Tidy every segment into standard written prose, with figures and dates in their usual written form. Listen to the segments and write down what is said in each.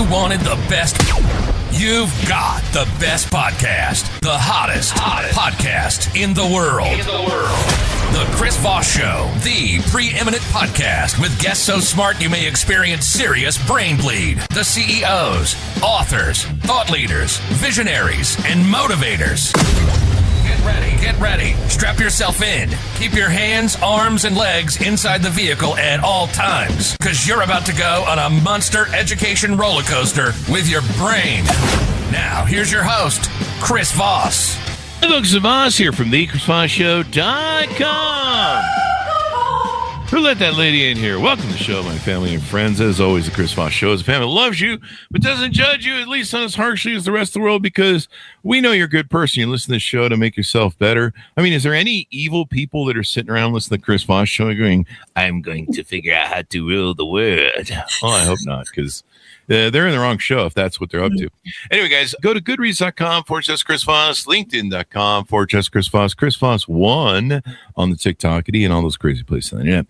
You wanted the best. You've got the best podcast. The hottest podcast in the world. The Chris Voss Show, the preeminent podcast with guests so smart you may experience serious brain bleed. The CEOs, authors, thought leaders, visionaries, and motivators. Get ready. Strap yourself in. Keep your hands, arms, and legs inside the vehicle at all times, because you're about to go on a monster education roller coaster with your brain. Now, here's your host, Chris Voss. Hey, folks, Voss here from thechrisvossshow.com. Who let that lady in here? Welcome to the show, my family and friends. As always, the Chris Voss Show is a family that loves you, but doesn't judge you, at least not as harshly as the rest of the world, because we know you're a good person. You listen to this show to make yourself better. I mean, is there any evil people that are sitting around listening to the Chris Voss Show going, I'm going to figure out how to rule the world? Well, I hope not, because they're in the wrong show if that's what they're up to. Anyway, guys, go to goodreads.com/Chris Voss, LinkedIn.com/Chris Voss, Chris Voss1 on the TikTokity and all those crazy places on the internet.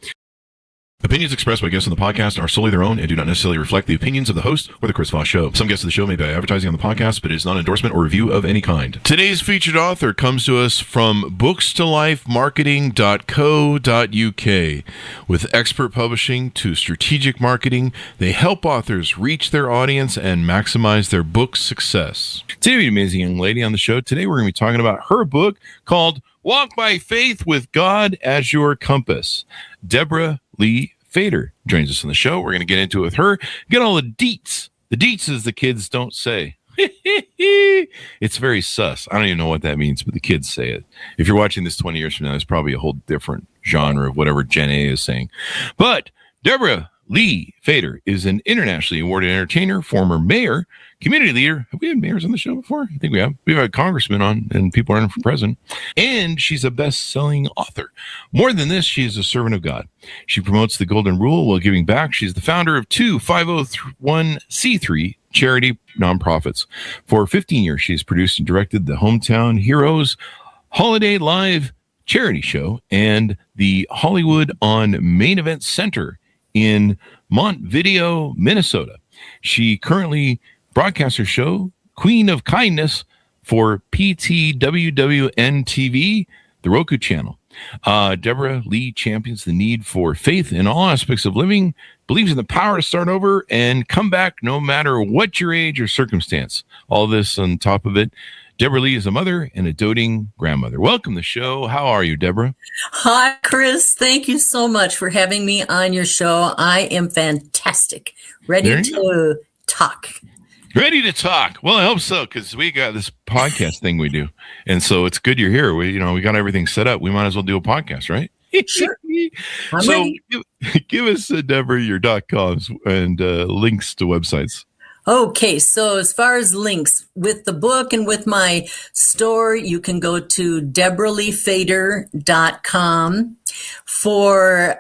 Opinions expressed by guests on the podcast are solely their own and do not necessarily reflect the opinions of the host or the Chris Voss Show. Some guests of the show may be advertising on the podcast, but it is not an endorsement or review of any kind. Today's featured author comes to us from bookstolifemarketing.co.uk. With expert publishing to strategic marketing, they help authors reach their audience and maximize their book success. Today we have an amazing young lady on the show. Today we're going to be talking about her book called Walk by Faith with God as Your Compass. Debra Lee Fader joins us on the show. We're going to get into it with her, get all the deets. The deets, as the kids don't say. It's very sus. I don't even know what that means, but the kids say it. If you're watching this 20 years from now, it's probably a whole different genre of whatever Gen A is saying. But Debra Lee Fader is an internationally awarded entertainer, former mayor, community leader. Have we had mayors on the show before? I think we have. We've had congressmen on and people running for president. And she's a best-selling author. More than this, she is a servant of God. She promotes the golden rule while giving back. She's the founder of two 501c3 charity nonprofits. For 15 years, she's produced and directed the Hometown Heroes Holiday Live charity show and the Hollywood on Main Event Center in Montevideo, Minnesota. She currently broadcasts her show, Queen of Kindness, for PTWWN TV, the Roku channel. Debra Lee champions the need for faith in all aspects of living, believes in the power to start over and come back no matter what your age or circumstance. All this on top of it. Debra Lee is a mother and a doting grandmother. Welcome to the show. How are you, Debra? Hi, Chris. Thank you so much for having me on your show. I am fantastic. Ready to talk. Ready to talk. Well, I hope so, because we got this podcast thing we do. And so it's good you're here. We got everything set up. We might as well do a podcast, right? Sure. So give us, Debra, your .coms and links to websites. Okay, so as far as links, with the book and with my store, you can go to DebraLeeFader.com. For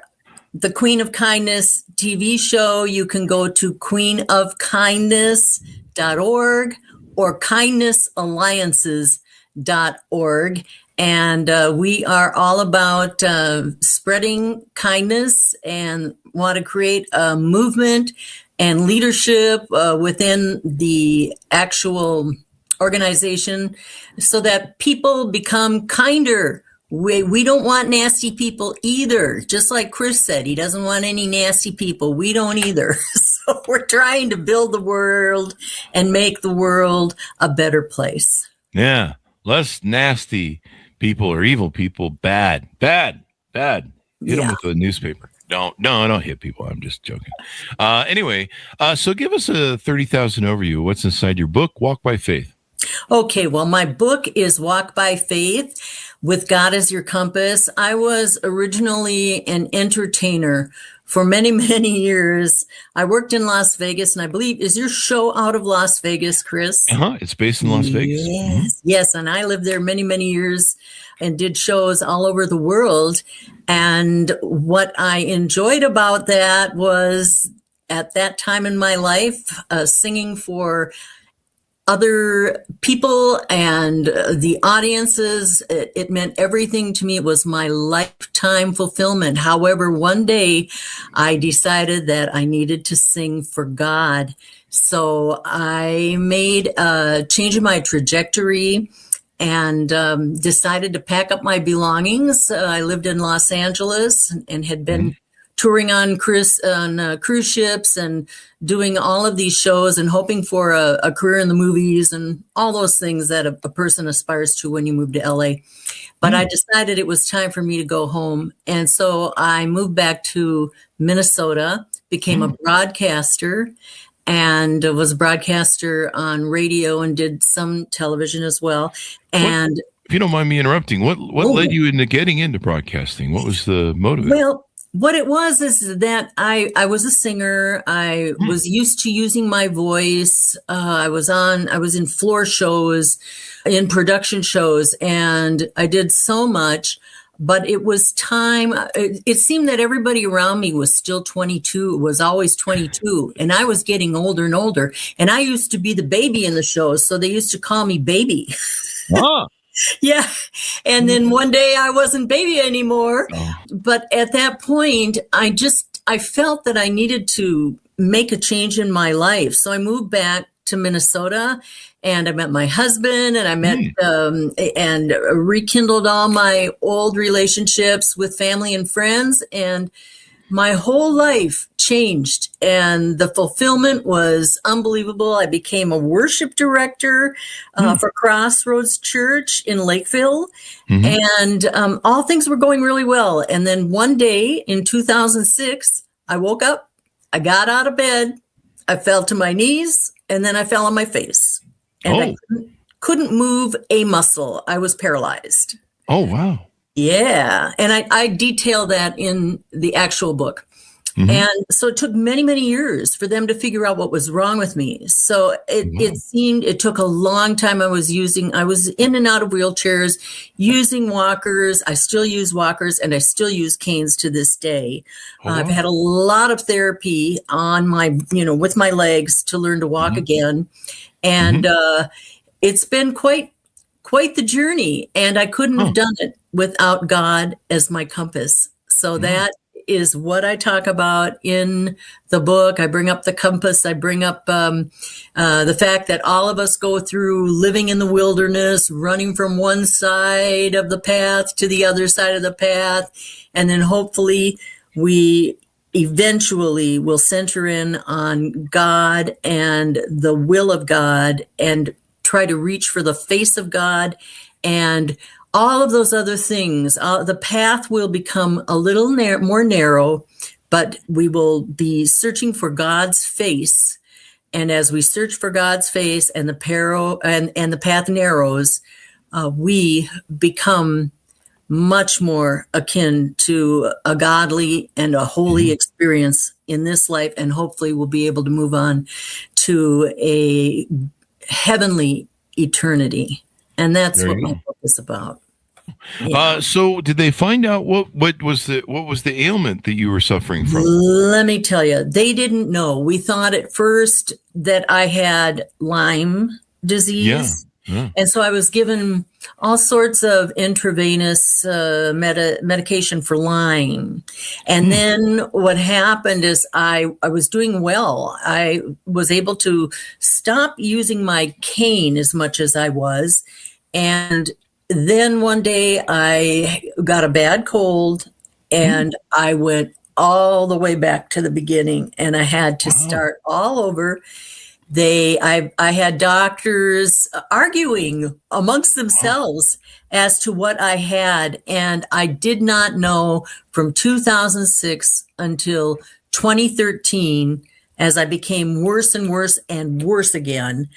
the Queen of Kindness TV show, you can go to queenofkindness.org or kindnessalliances.org. And we are all about spreading kindness and want to create a movement and leadership within the actual organization so that people become kinder. We don't want nasty people either. Just like Chris said, he doesn't want any nasty people. We don't either. So we're trying to build the world and make the world a better place. Yeah, less nasty people or evil people. Bad. Hit them with a newspaper. No, I don't hit people. I'm just joking. Anyway, so give us a 30,000 overview. What's inside your book, Walk by Faith? Okay, well, my book is Walk by Faith with God as Your Compass. I was originally an entertainer for many, many years. I worked in Las Vegas, and I believe, is your show out of Las Vegas, Chris? It's based in Las Vegas. Yes, and I lived there many, many years and did shows all over the world. And what I enjoyed about that was, at that time in my life, singing for other people and the audiences. It meant everything to me. It was my lifetime fulfillment. However, one day I decided that I needed to sing for God. So I made a change in my trajectory and decided to pack up my belongings. I lived in Los Angeles and had been touring on cruise ships and doing all of these shows and hoping for a career in the movies and all those things that a person aspires to when you move to LA. But I decided it was time for me to go home. And so I moved back to Minnesota, became a broadcaster, and was a broadcaster on radio and did some television as well. And if you don't mind me interrupting, what led you into getting into broadcasting? What was the motive? Well, what it was is that I was a singer. I was used to using my voice. I was in floor shows, in production shows, and I did so much. But it was time. It seemed that everybody around me was still 22. It was always 22. And I was getting older and older. And I used to be the baby in the shows. So they used to call me baby. Ah. Yeah. And then one day I wasn't baby anymore. Oh. But at that point, I felt that I needed to make a change in my life. So I moved back to Minnesota and I met my husband and I met and rekindled all my old relationships with family and friends. And my whole life changed and the fulfillment was unbelievable. I became a worship director for Crossroads Church in Lakeville. And all things were going really well. And then one day in 2006, I woke up, I got out of bed, I fell to my knees, and then I fell on my face. And I couldn't move a muscle. I was paralyzed. Oh, wow. Yeah. And I detail that in the actual book. And so it took many, many years for them to figure out what was wrong with me. So it took a long time. I was in and out of wheelchairs, using walkers. I still use walkers and I still use canes to this day. I've had a lot of therapy on with my legs to learn to walk again. And it's been quite the journey. And I couldn't have done it without God as my compass. So that is what I talk about in the book. I bring up the compass. I bring up the fact that all of us go through living in the wilderness, running from one side of the path to the other side of the path. And then hopefully we eventually will center in on God and the will of God and try to reach for the face of God and all of those other things. The path will become a little more narrow, but we will be searching for God's face. And as we search for God's face and the path narrows, we become much more akin to a godly and a holy experience in this life. And hopefully we'll be able to move on to a heavenly eternity. And that's what my book is about. Yeah. So did they find out what was the ailment that you were suffering from? Let me tell you, they didn't know. We thought at first that I had Lyme disease. Yeah. And so I was given all sorts of intravenous medication for Lyme. And then what happened is I was doing well. I was able to stop using my cane as much as I was. And then one day I got a bad cold and I went all the way back to the beginning and I had to start all over. I had doctors arguing amongst themselves as to what I had. And I did not know from 2006 until 2013, as I became worse and worse and worse again,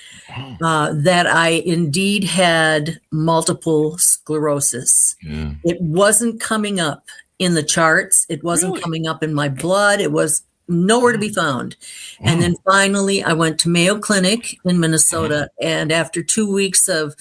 that I indeed had multiple sclerosis. Yeah. It wasn't coming up in the charts. It wasn't coming up in my blood. It was nowhere to be found. And then finally I went to Mayo Clinic in Minnesota. And after 2 weeks of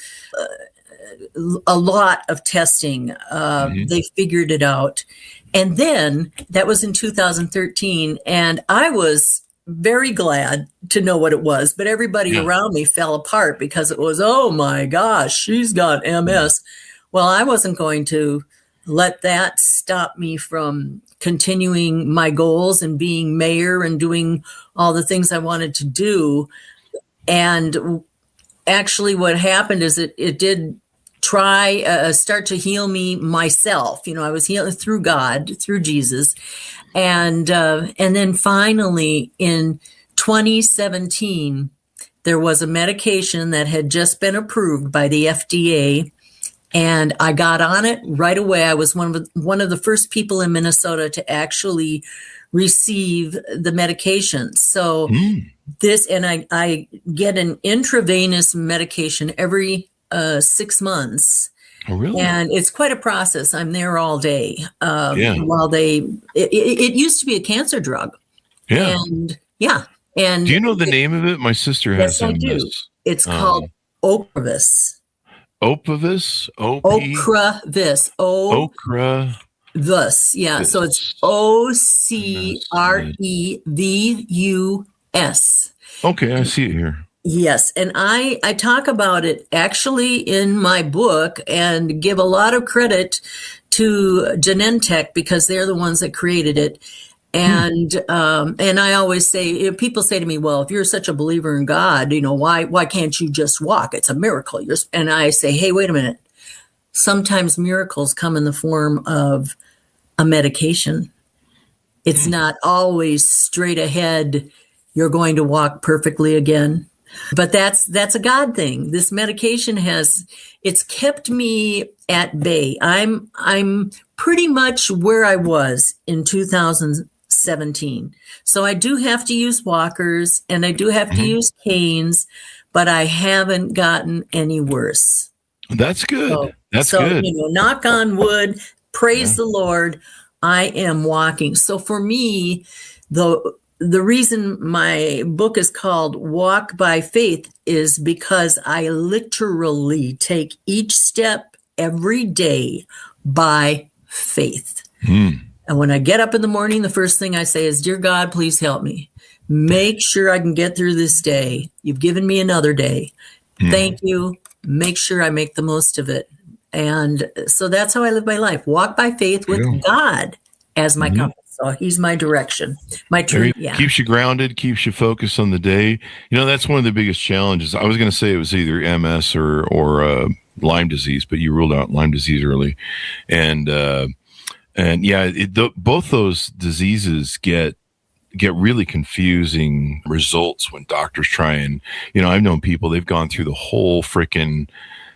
a lot of testing, they figured it out. And then that was in 2013. And I was very glad to know what it was, but everybody around me fell apart because it was, oh my gosh, she's got MS. Well, I wasn't going to let that stop me from continuing my goals and being mayor and doing all the things I wanted to do. And actually what happened is it did start to heal me myself. I was healed through God, through Jesus. And then finally in 2017, there was a medication that had just been approved by the FDA, and I got on it right away. I was one of the first people in Minnesota to actually receive the medication. So I get an intravenous medication every 6 months. Oh, really? And it's quite a process. I'm there all day. While it used to be a cancer drug. Yeah. And do you know the name of it? My sister has yes, I do. It's called Ocrevus. Ocrevus? Ocrevus. Ocrevus. Yeah. This. So it's OCREVUS. Okay, I see it here. Yes. And I talk about it actually in my book and give a lot of credit to Genentech because they're the ones that created it. And I always say, people say to me, well, if you're such a believer in God, why can't you just walk? It's a miracle. And I say, hey, wait a minute. Sometimes miracles come in the form of a medication. It's not always straight ahead. You're going to walk perfectly again. But that's a God thing. This medication it's kept me at bay. I'm pretty much where I was in 2017. So I do have to use walkers and I do have to use canes, but I haven't gotten any worse. That's good. That's good. Knock on wood, praise the Lord, I am walking. So for me, the reason my book is called Walk by Faith is because I literally take each step every day by faith. And when I get up in the morning, the first thing I say is, dear God, please help me. Make sure I can get through this day. You've given me another day. Thank you. Make sure I make the most of it. And so that's how I live my life. Walk by faith with God as my compass. So he's my direction, my truth. Yeah. Keeps you grounded, keeps you focused on the day. That's one of the biggest challenges. I was going to say it was either MS or Lyme disease, but you ruled out Lyme disease early. And both those diseases get really confusing results when doctors try and, I've known people, they've gone through the whole freaking,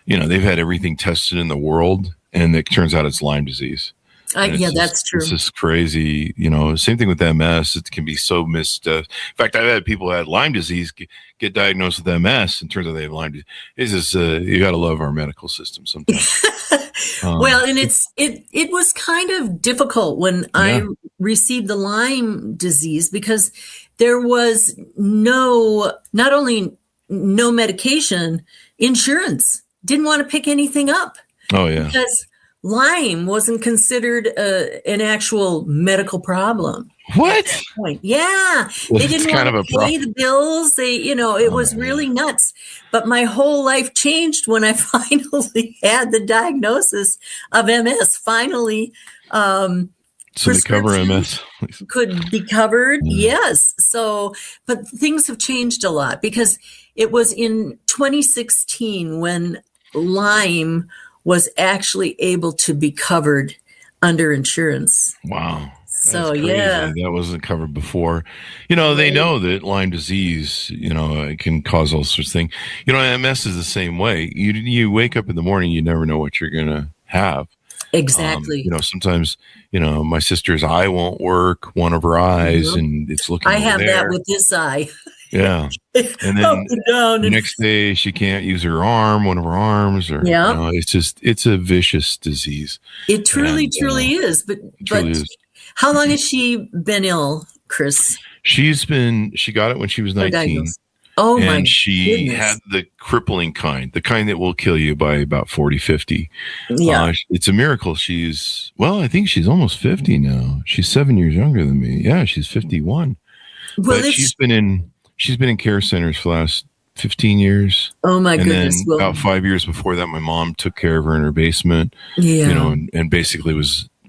they've had everything tested in the world and it turns out it's Lyme disease. That's true. This is crazy. Same thing with MS. It can be so missed. In fact, I've had people who had Lyme disease get diagnosed with MS, and turns out they have Lyme disease. You got to love our medical system sometimes. Well, and it was kind of difficult when I received the Lyme disease because there was not only no medication, insurance didn't want to pick anything up. Oh yeah, because Lyme wasn't considered an actual medical problem. What? Yeah. Well, they didn't want to pay the bills. It was really nuts. But my whole life changed when I finally had the diagnosis of MS. Finally, so they cover MS. Could be covered. Yes. So, but things have changed a lot because it was in 2016 when Lyme was actually able to be covered under insurance. Wow. So, that wasn't covered before. They know that Lyme disease, it can cause all sorts of things. MS is the same way. You wake up in the morning, you never know what you're going to have. Exactly. Sometimes, my sister's eye won't work, one of her eyes, and it's looking I have there. that with this eye. Yeah. And then the next day she can't use her arm, one of her arms, or it's a vicious disease. It truly is. But how long has she been ill, Chris? She got it when she was 19. Oh, and my she goodness. had the crippling kind, the kind that will kill you by about 40, 50. Yeah. It's a miracle. I think she's almost 50 now. She's 7 years younger than me. Yeah, she's 51. Well, but she's been in care centers for the last 15 years. oh my And goodness. then Well, about 5 years before that, my mom took care of her in her basement, yeah. and basically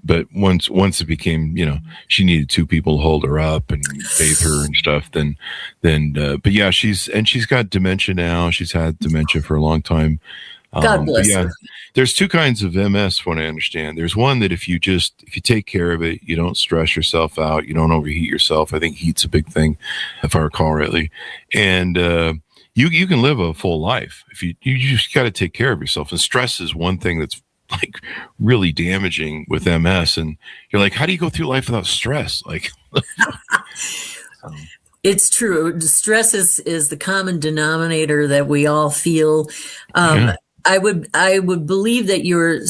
but once it became, she needed two people to hold her up and bathe her and stuff, but yeah, she's got dementia now. She's had dementia for a long time. God But bless yeah, her. there's two kinds of MS, from what I understand. There's one that if you take care of it, you don't stress yourself out, you don't overheat yourself. I think heat's a big thing, if I recall rightly. And you can live a full life if you just got to take care of yourself. And stress is one thing that's like really damaging with MS. And you're like, how do you go through life without stress? Like, It's true. Stress is the common denominator that we all feel. Yeah. I would believe that your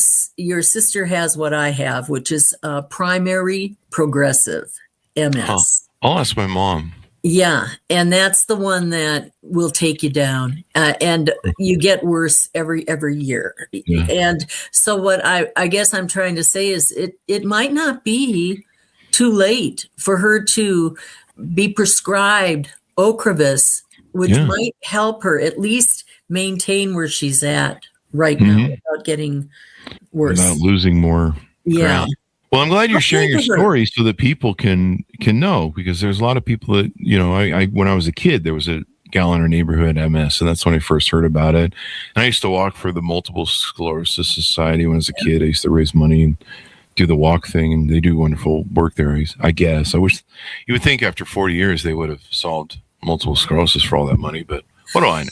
sister has what I have, which is primary progressive MS. I'll ask my mom. Yeah, and that's the one that will take you down, and you get worse every year. Yeah. And so, what I guess I'm trying to say is, it might not be too late for her to be prescribed Ocrevus, which Yeah. might help her at least maintain where she's at right now without getting worse. Without losing more Yeah. ground. Well, I'm glad you're sharing your think of her. story so that people can know, because there's a lot of people that, I when I was a kid, there was a gal in our neighborhood had MS, and that's when I first heard about it. And I used to walk for the Multiple Sclerosis Society when I was a kid. I used to raise money and do the walk thing, and they do wonderful work there, I guess. I wish you would think after 40 years they would have solved multiple sclerosis for all that money, but what do I know?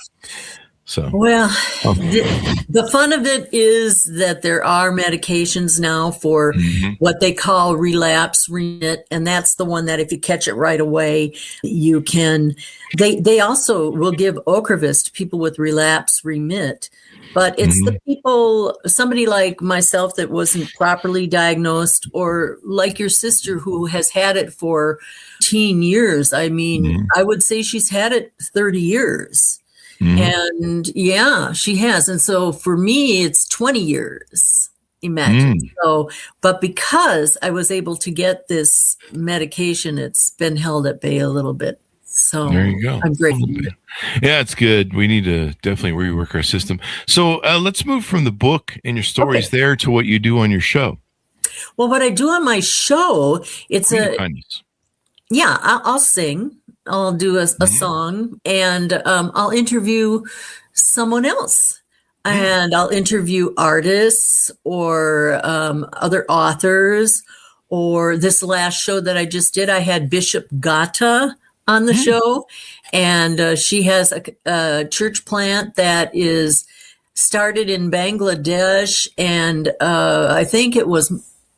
So, well, the fun of it is that there are medications now for what they call relapse remit, and that's the one that if you catch it right away, you can. They also will give Ocrevus to people with relapse remit, but it's the people, somebody like myself that wasn't properly diagnosed, or like your sister who has had it for 10 years. I mean, I would say she's had it 30 years. And yeah, she has. And so for me, it's 20 years, imagine. So, but because I was able to get this medication, it's been held at bay a little bit. So there you go. I'm grateful. Yeah, it's good. We need to definitely rework our system. So let's move from the book and your stories there to what you do on your show. Well, what I do on my show, it's Kindness. Yeah, I'll sing. I'll do a song, and I'll interview someone else. And I'll interview artists or other authors. Or this last show that I just did, I had Bishop Gata on the show. And she has a church plant that is started in Bangladesh. And I think it was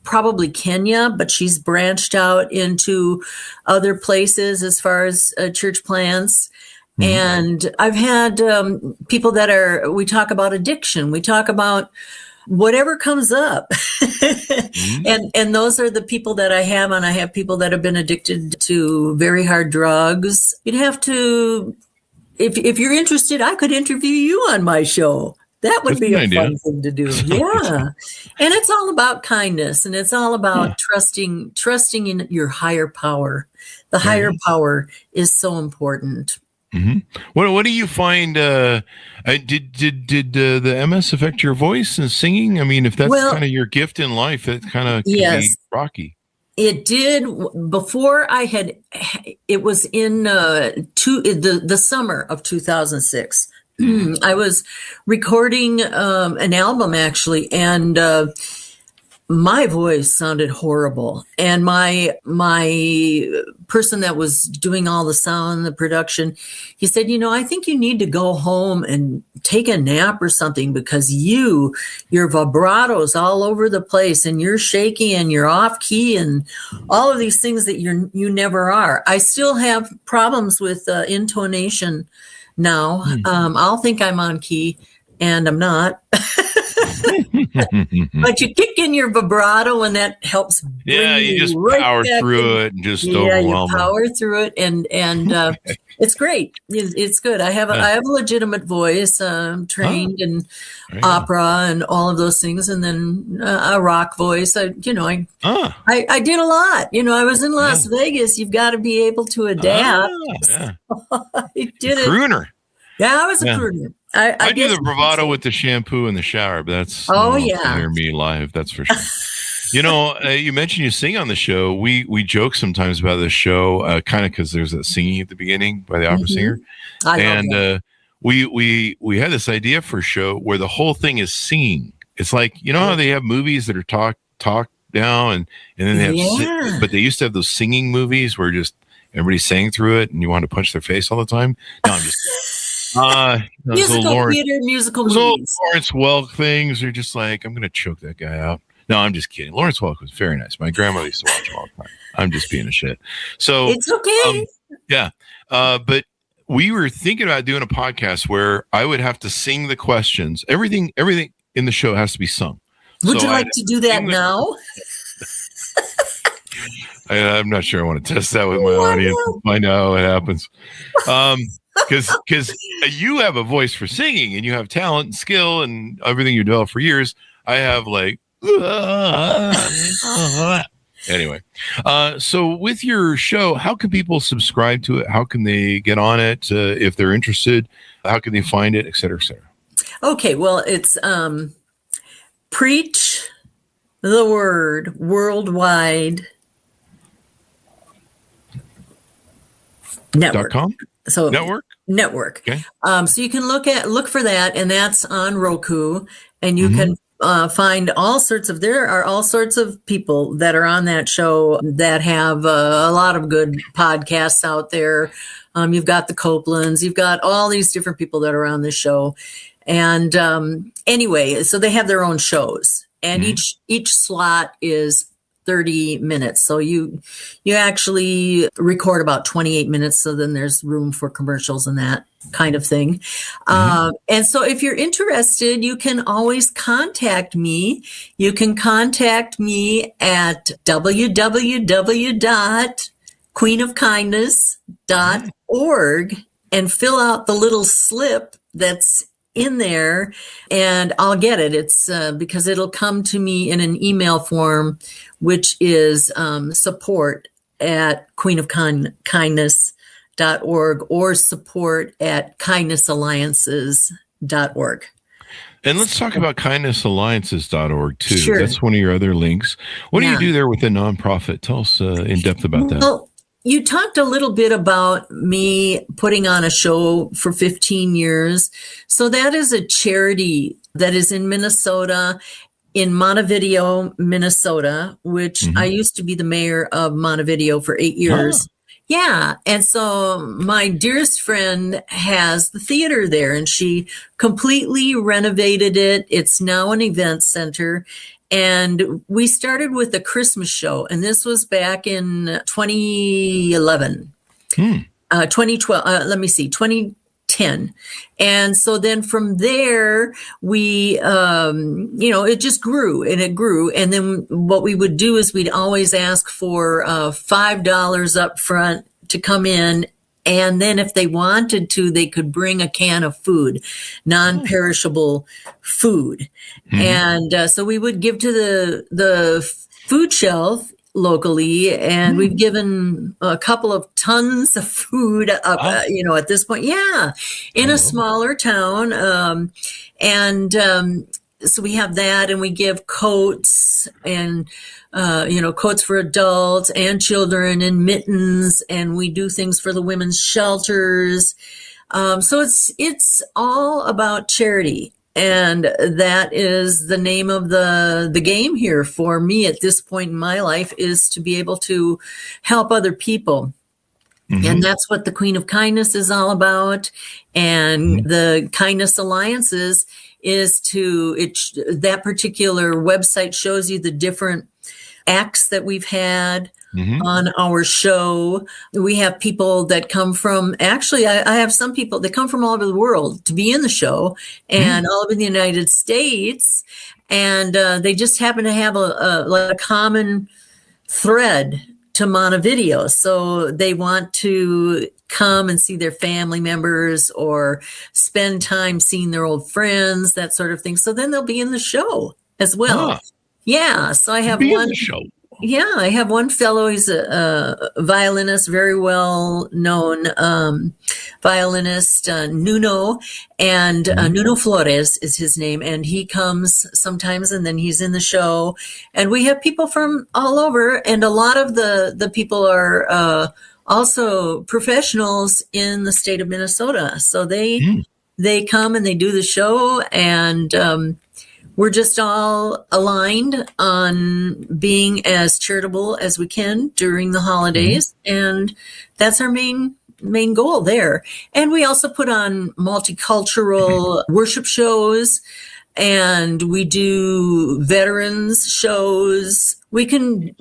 probably Kenya, but she's branched out into other places as far as church plants. And I've had people that we talk about addiction. We talk about whatever comes up. And those are the people that I have. And I have people that have been addicted to very hard drugs. You'd have to, if you're interested, I could interview you on my show. That would be a fun thing to do. Yeah. And it's all about kindness, and it's all about trusting in your higher power. The higher power is so important. What do you find? Did the MS affect your voice and singing? I mean, if that's kind of your gift in life, it kind of can be rocky. It did before I had. It was in the summer of 2006. I was recording an album actually, and my voice sounded horrible. And my person that was doing all the sound, the production, he said, I think you need to go home and take a nap or something, because your vibrato's all over the place, and you're shaky and you're off key and all of these things that you never are. I still have problems with intonation now. I'll think I'm on key, and I'm not. But you kick in your vibrato, and that helps bring you just right power back through it and just you overwhelm them. power through it, and it's great. It's good. I have a legitimate voice. I'm trained in opera and all of those things, and then a rock voice. I did a lot. I was in Las Vegas. You've got to be able to adapt. I did it. Crooner. Yeah, I was a crooner. I do the bravado with the shampoo in the shower, but that's hear me live. That's for sure. You mentioned you sing on the show. We joke sometimes about the show, kind of because there's that singing at the beginning by the opera singer, and we had this idea for a show where the whole thing is singing. It's like how they have movies that are talk now, and then they have, but they used to have those singing movies where just everybody sang through it, and you want to punch their face all the time. No, I'm just. Musical theater, musical movies. Lawrence Welk things are just like, I'm going to choke that guy out. No, I'm just kidding. Lawrence Welk was very nice. My grandmother used to watch him all the time. I'm just being a shit. So it's okay. But we were thinking about doing a podcast where I would have to sing the questions. Everything in the show has to be sung. Would you like to do that now? I'm not sure I want to test that with my audience. I know it happens. Because you have a voice for singing and you have talent and skill and everything you developed for years. I have anyway. So with your show, how can people subscribe to it? How can they get on it if they're interested? How can they find it, et cetera, et cetera? Okay, well, it's Preach the Word Worldwide Network. .com? So Network. Okay. So you can look for that, and that's on Roku, and you can find there are all sorts of people that are on that show that have a lot of good podcasts out there. You've got the Copelands, you've got all these different people that are on the show. And anyway, so they have their own shows, and each slot is 30 minutes. So you actually record about 28 minutes. So then there's room for commercials and that kind of thing. And so if you're interested, you can always contact me. You can contact me at www.queenofkindness.org and fill out the little slip that's in there, and I'll get it. It's because it'll come to me in an email form, which is support at queenofkindness.org or support at kindnessalliances.org. And let's talk about kindnessalliances.org too. Sure. That's one of your other links. What do you do there with the nonprofit? Tell us in depth about that. Well, you talked a little bit about me putting on a show for 15 years. So that is a charity that is in Minnesota, in Montevideo, Minnesota, which I used to be the mayor of Montevideo for 8 years. Yeah. And so my dearest friend has the theater there, and she completely renovated it. It's now an event center. And we started with a Christmas show, and this was back in 2011, 2010. And so then from there, we, it just grew and it grew. And then what we would do is we'd always ask for $5 up front to come in. And then if they wanted to, they could bring a can of food, non-perishable food. And so we would give to the food shelf locally, and we've given a couple of tons of food up, at this point. Yeah, in a smaller town. So we have that, and we give coats and coats for adults and children and mittens, and we do things for the women's shelters. So it's all about charity. And that is the name of the game here for me at this point in my life, is to be able to help other people. And that's what the Queen of Kindness is all about. And the Kindness Alliances is that particular website shows you the different acts that we've had Mm-hmm. on our show. We have people that come from, actually, I have some people that come from all over the world to be in the show and all over the United States. And they just happen to have a common thread to Montevideo. So they want to come and see their family members or spend time seeing their old friends, that sort of thing. So then they'll be in the show as well. Ah, Yeah. So I have be in one. the show. Yeah, I have one fellow. He's a violinist, very well known violinist, Nuno, and Nuno Flores is his name. And he comes sometimes, and then he's in the show. And we have people from all over, and a lot of the people are also professionals in the state of Minnesota. So they come and they do the show, and we're just all aligned on being as charitable as we can during the holidays. And that's our main goal there. And we also put on multicultural worship shows, and we do veterans shows. We can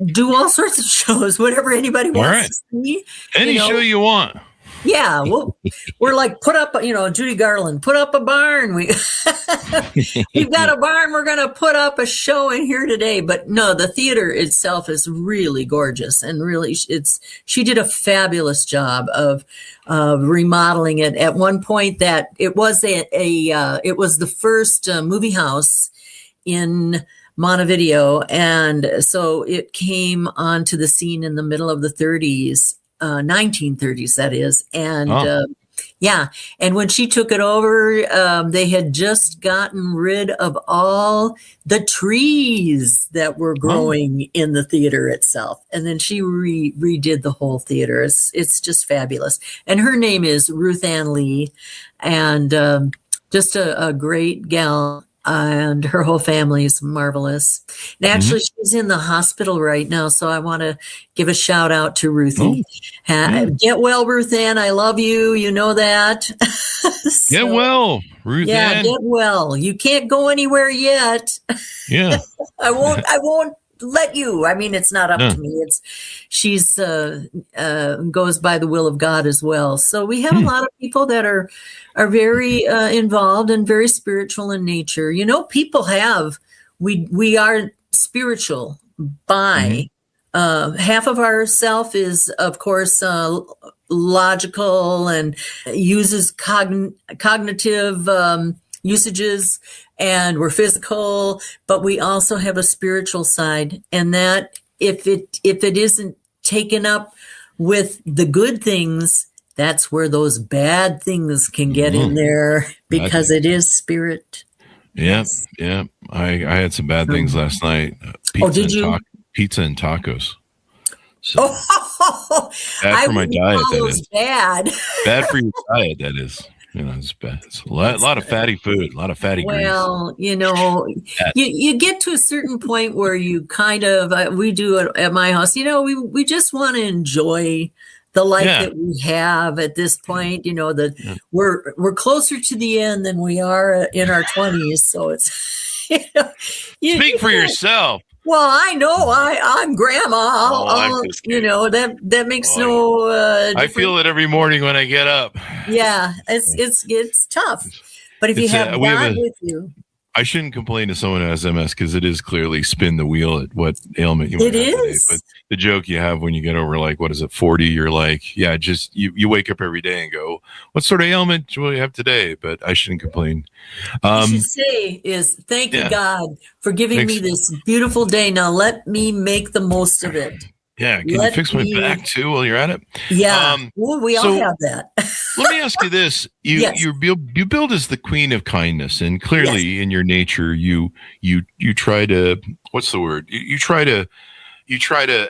do all sorts of shows, whatever anybody wants to see. Any show you want. Yeah, well, we're like, put up, Judy Garland, put up a barn. We've got a barn. We're going to put up a show in here today. But no, the theater itself is really gorgeous, and really, she did a fabulous job of remodeling it. At one point, that it was it was the first movie house in Montevideo, and so it came onto the scene in the middle of the 30s. 1930s, that is. And and when she took it over, they had just gotten rid of all the trees that were growing in the theater itself. And then she redid the whole theater. It's just fabulous. And her name is Ruth Ann Lee, and just a great gal. And her whole family is marvelous. And actually, she's in the hospital right now, so I want to give a shout out to Ruthie. Get well, Ruth Ann. I love you. You know that. Get well, Ruth Ann. Yeah, get well. You can't go anywhere yet. Yeah. I won't let you. I mean, it's not up to me. She's goes by the will of God as well. So we have a lot of people that are very involved and very spiritual in nature. People we are spiritual by half of our self is, of course, logical and uses cognitive usages, and we're physical, but we also have a spiritual side. And that if it isn't taken up with the good things, that's where those bad things can get in there, because it is spirit. Yeah. Yeah. I had some bad things last night. Pizza and tacos. So bad for my diet, that is. Bad for your diet, that is. It's bad. It's a lot of fatty food, a lot of fatty grease. Well, you get to a certain point where you kind of, we do it at my house, we just want to enjoy the life that we have at this point. We're closer to the end than we are in our 20s. So it's, Speak for yourself. Well, I know I'm grandma. That makes no difference. I feel it every morning when I get up. Yeah, it's tough. But if you have God with you. I shouldn't complain to someone who has MS, because it is clearly spin the wheel at what ailment you might have today. But the joke you have when you get over, 40, you're like, yeah, just you wake up every day and go, what sort of ailment will you have today? But I shouldn't complain. What you should say is, thank you, God, for giving me this beautiful day. Now let me make the most of it. Yeah, can you fix my back too while you're at it? Yeah, we all have that. Let me ask you this: you build as the queen of kindness, and clearly in your nature, you try to, what's the word? You try to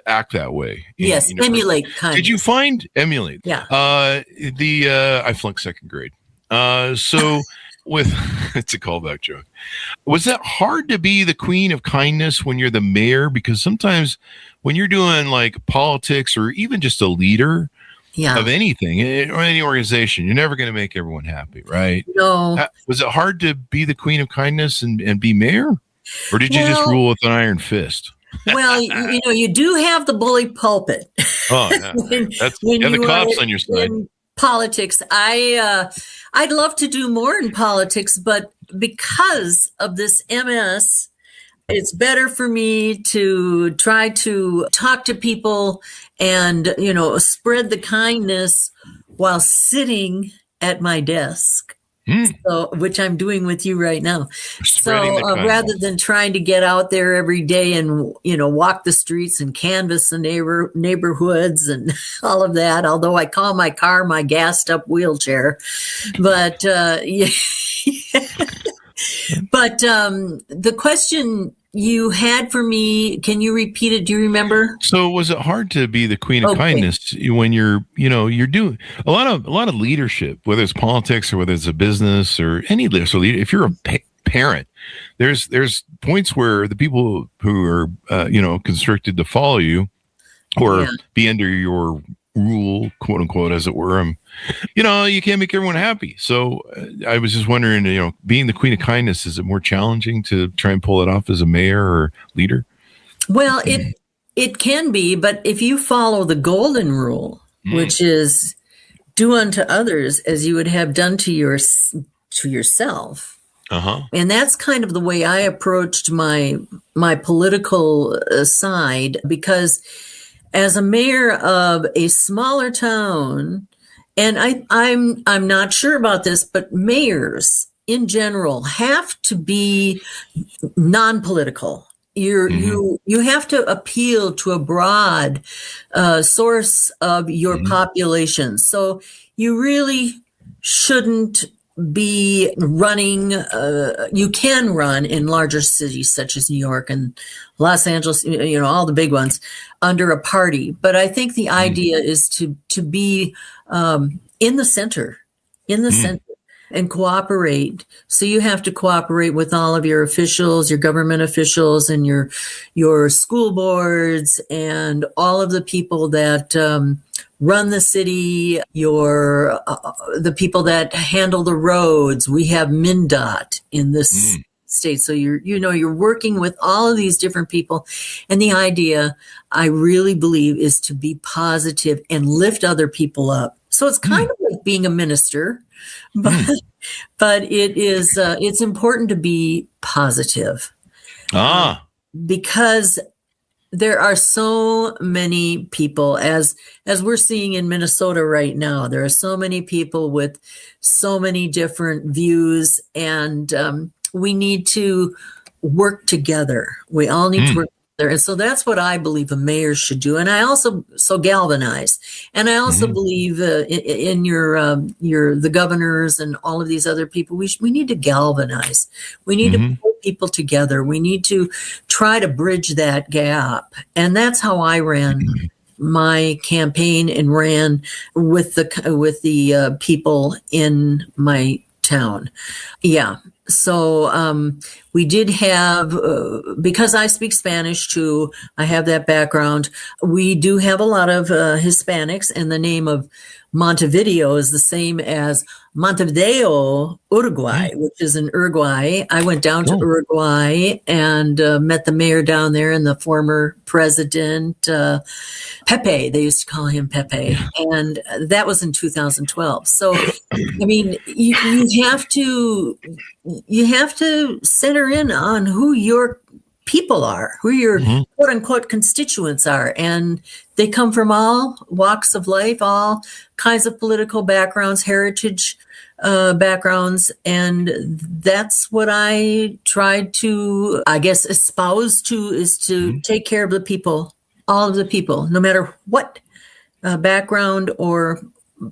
act that way. Emulate kindness. Did you find emulate? Yeah. I flunked second grade. So. It's a callback joke. Was that hard to be the queen of kindness when you're the mayor? Because sometimes when you're doing politics or even just a leader of anything or any organization, you're never going to make everyone happy, right? No. Was it hard to be the queen of kindness and be mayor? Or did you just rule with an iron fist? Well, you do have the bully pulpit. Oh, yeah. when, That's when the you are cops on your side. in politics. I'd love to do more in politics, but because of this MS, it's better for me to try to talk to people and, spread the kindness while sitting at my desk. So, which I'm doing with you right now. Spreading the So kindness. rather than trying to get out there every day and, walk the streets and canvass the neighborhoods and all of that, although I call my car my gassed up wheelchair, but, yeah. But the question you had for me, can you repeat it? Do you remember? So was it hard to be the queen of Okay. kindness when you're doing a lot of leadership, whether it's politics or whether it's a business or any leader? So if you're a parent, there's points where the people who are constricted to follow you or be under your rule, quote unquote, as it were, you can't make everyone happy. So I was just wondering, being the queen of kindness, is it more challenging to try and pull it off as a mayor or leader? Well, it can be, but if you follow the golden rule, which is do unto others as you would have done to yourself. And that's kind of the way I approached my political side, because as a mayor of a smaller town, and I'm not sure about this, but mayors in general have to be non-political. You have to appeal to a broad source of your population. So you really shouldn't be running. You can run in larger cities such as New York and Los Angeles, all the big ones, under a party. But I think the idea is to be in the center, and cooperate. So you have to cooperate with all of your officials, your government officials, and your school boards, and all of the people that run the city, the people that handle the roads. We have MnDOT in this state. So you're working with all of these different people. And the idea, I really believe, is to be positive and lift other people up. So it's kind of like being a minister, but it's important to be positive. Because there are so many people, as we're seeing in Minnesota right now, there are so many people with so many different views, and we need to work together. We all need to work together. And so that's what I believe a mayor should do. And I also galvanize. And I also believe in the governors and all of these other people, we need to galvanize. We need to pull people together. We need to try to bridge that gap. And that's how I ran my campaign and ran with the people in my town. Yeah. So we did have, because I speak Spanish too, I have that background. We do have a lot of Hispanics, and the name of Montevideo is the same as Montevideo, Uruguay, which is in Uruguay. I went down to Uruguay and met the mayor down there and the former president, Pepe. They used to call him Pepe. And that was in 2012. So, I mean, you have to center in on who your people are, who your quote unquote constituents are. And they come from all walks of life, all kinds of political backgrounds, heritage backgrounds. And that's what I tried to, I guess, espouse to, is to take care of the people, all of the people, no matter what background or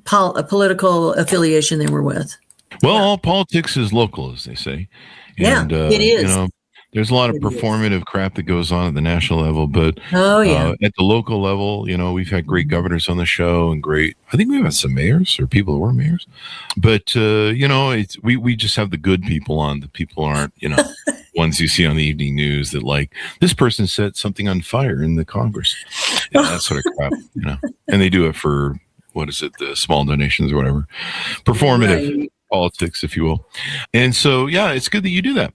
political affiliation they were with. Well, all politics is local, as they say. And, it is. There's a lot of performative crap that goes on at the national level, but at the local level, we've had great governors on the show and I think we've had some mayors or people who were mayors, but we just have the good people on. The people aren't, ones you see on the evening news that, like, this person set something on fire in the Congress, that sort of crap, and they do it for, the small donations or whatever, performative politics, if you will. And so, it's good that you do that.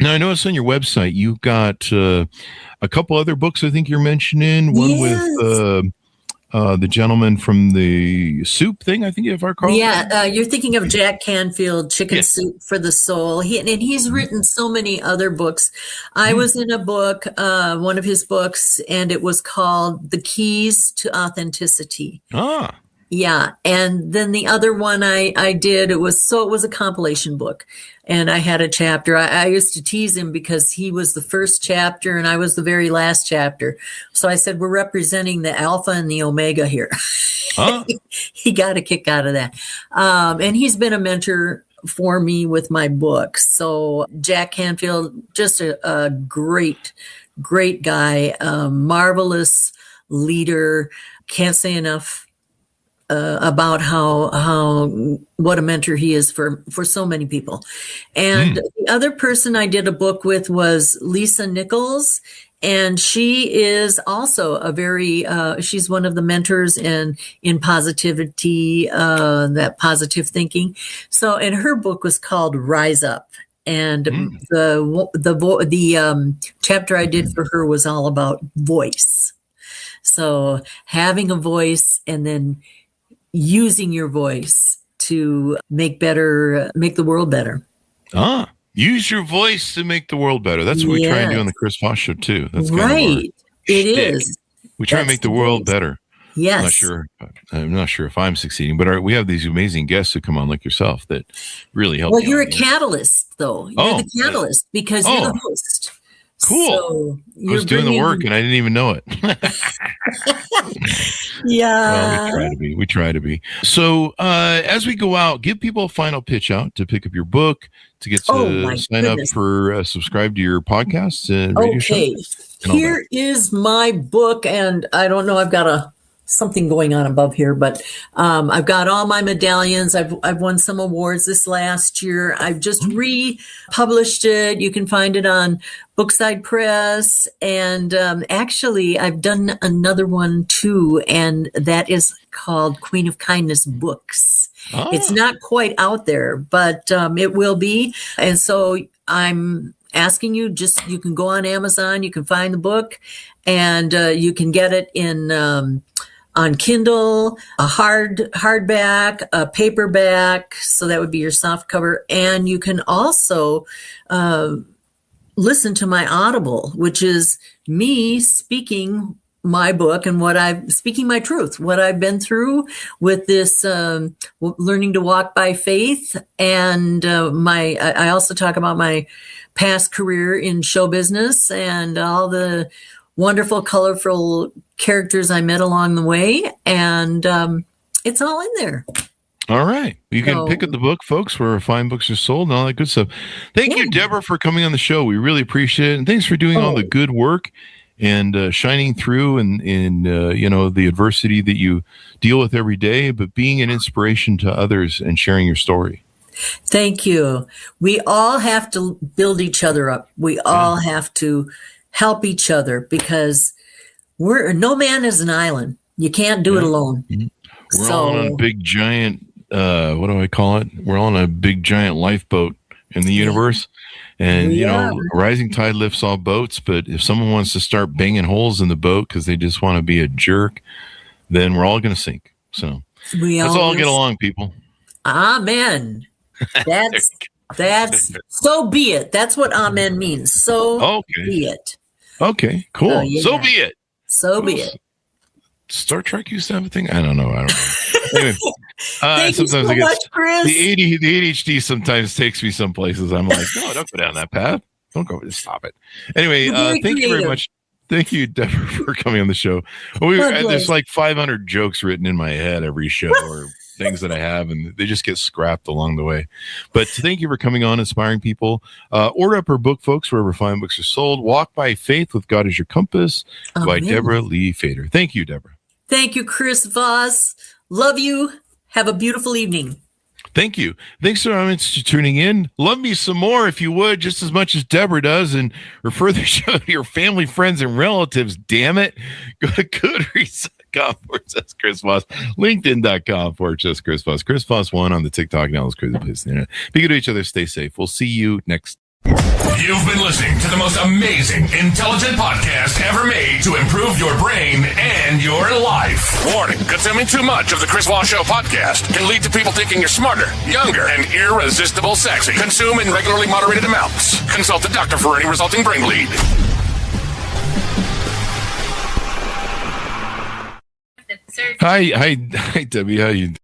Now, I noticed on your website, you've got a couple other books I think you're mentioning. One with Yes. the gentleman from the soup thing, I think, if I recall. Yeah, you're thinking of Jack Canfield, Chicken Yeah. Soup for the Soul. And he's written so many other books. I was in a book, one of his books, and it was called The Keys to Authenticity. Ah. Yeah, and then the other one I did, it was a compilation book, and I had a chapter. I used to tease him because he was the first chapter and I was the very last chapter. So I said, we're representing the alpha and the omega here. Ah. He got a kick out of that. And he's been a mentor for me with my books. So Jack Canfield, just a great, great guy, marvelous leader. Can't say enough about how what a mentor he is for so many people. And the other person I did a book with was Lisa Nichols, and she is also a very she's one of the mentors in positivity, that positive thinking. So, and her book was called Rise Up. And the chapter I did for her was all about voice. So having a voice and then using your voice to make the world better. Ah, use your voice to make the world better. That's what we try and do on the Chris Voss Show too. That's kind of our It is. We try and make the world better. Yes. I'm not sure if I'm succeeding, but we have these amazing guests who come on like yourself that really help. Well, you're a catalyst, though. You're the catalyst because you're the host. Cool. So I was doing the work and I didn't even know it. Yeah. Well, we try to be. So as we go out, give people a final pitch out to pick up your book, to get to sign up for subscribe to your podcasts and radio shows. Here is my book, and I don't know, I've got something going on above here, but I've got all my medallions. I've won some awards this last year. I've just republished it. You can find it on Bookside Press, and actually I've done another one too, and that is called Queen of Kindness Books. It's not quite out there, but it will be. And so I'm asking you, you can go on Amazon, you can find the book, and you can get it in on Kindle, a hardback, a paperback. So that would be your soft cover. And you can also listen to my Audible, which is me speaking my book and speaking my truth, what I've been through with this learning to walk by faith. And I also talk about my past career in show business and all the wonderful, colorful characters I met along the way. And it's all in there. All right. You can pick up the book, folks, where fine books are sold and all that good stuff. Thank you, Debra, for coming on the show. We really appreciate it. And thanks for doing all the good work and shining through in the adversity that you deal with every day, but being an inspiration to others and sharing your story. Thank you. We all have to build each other up. We all have to help each other because no man is an island. You can't do it alone. We're all on a big giant, what do I call it? We're all on a big giant lifeboat in the universe. And, a rising tide lifts all boats. But if someone wants to start banging holes in the boat because they just want to be a jerk, then we're all going to sink. So let's all get along, people. Amen. That's so be it. That's what amen means. So be it. Okay, cool. So be it. So be it. Star Trek used to have a thing? I don't know. Anyway, Thank you so much, Chris. The ADHD sometimes takes me some places. I'm like, no, don't go down that path. Don't go. Stop it. Anyway, thank you very much. Thank you, Debra, for coming on the show. There's like 500 jokes written in my head every show or things that I have, and they just get scrapped along the way. But thank you for coming on, inspiring people. Order up her book, folks, wherever fine books are sold. Walk by Faith with God as Your Compass by Debra Lee Fader. Thank you, Debra. Thank you, Chris Voss. Love you. Have a beautiful evening. Thank you. Thanks so much for tuning in. Love me some more if you would, just as much as Debra does, and refer the show to your family, friends, and relatives. Damn it. Go to Goodreads.com/Chris Voss, LinkedIn.com/Chris Voss, Chris Voss 1 on the TikTok. Now it's crazy place. Be good to each other. Stay safe. We'll see you next You've been listening to the most amazing, intelligent podcast ever made to improve your brain and your life. Warning, consuming too much of the Chris Voss Show podcast can lead to people thinking you're smarter, younger, and irresistible sexy. Consume in regularly moderated amounts. Consult a doctor for any resulting brain bleed. Hi, Debbie. How you